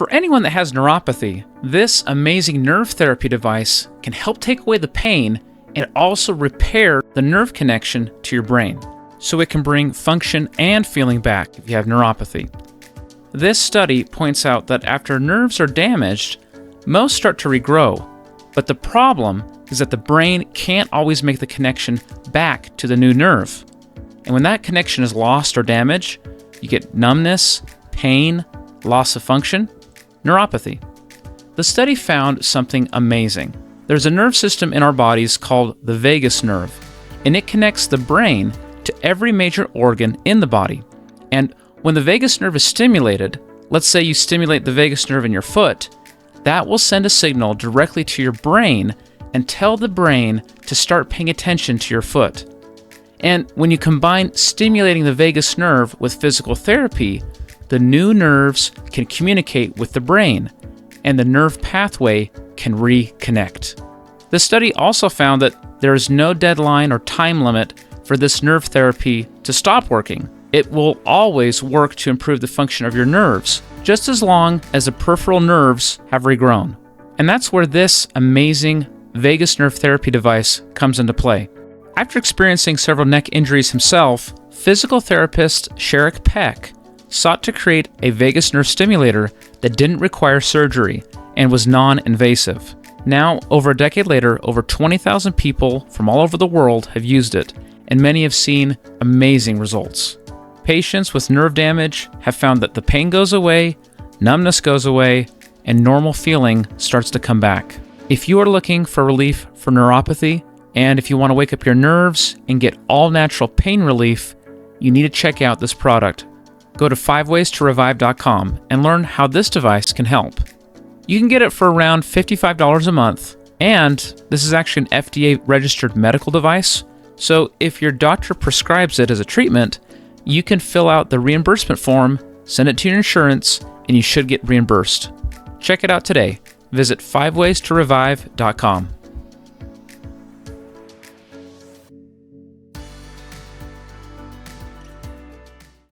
For anyone that has neuropathy, this amazing nerve therapy device can help take away the pain and also repair the nerve connection to your brain, so it can bring function and feeling back if you have neuropathy. This study points out that after nerves are damaged, most start to regrow, but the problem is that the brain can't always make the connection back to the new nerve. And when that connection is lost or damaged, you get numbness, pain, loss of function, neuropathy. The study found something amazing. There's a nerve system in our bodies called the vagus nerve, and it connects the brain to every major organ in the body. And when the vagus nerve is stimulated, let's say you stimulate the vagus nerve in your foot, that will send a signal directly to your brain and tell the brain to start paying attention to your foot. And when you combine stimulating the vagus nerve with physical therapy, the new nerves can communicate with the brain, and the nerve pathway can reconnect. The study also found that there is no deadline or time limit for this nerve therapy to stop working. It will always work to improve the function of your nerves, just as long as the peripheral nerves have regrown. And that's where this amazing vagus nerve therapy device comes into play. After experiencing several neck injuries himself, physical therapist Sherrick Peck sought to create a vagus nerve stimulator that didn't require surgery and was non-invasive. Now, over a decade later, over 20,000 people from all over the world have used it, and many have seen amazing results. Patients with nerve damage have found that the pain goes away, numbness goes away, and normal feeling starts to come back. If you are looking for relief for neuropathy, and if you want to wake up your nerves and get all natural pain relief, you need to check out this product. Go to 5ways2revive.com and learn how this device can help. You can get it for around $55 a month, and this is actually an FDA-registered medical device, so if your doctor prescribes it as a treatment, you can fill out the reimbursement form, send it to your insurance, and you should get reimbursed. Check it out today. Visit 5ways2revive.com.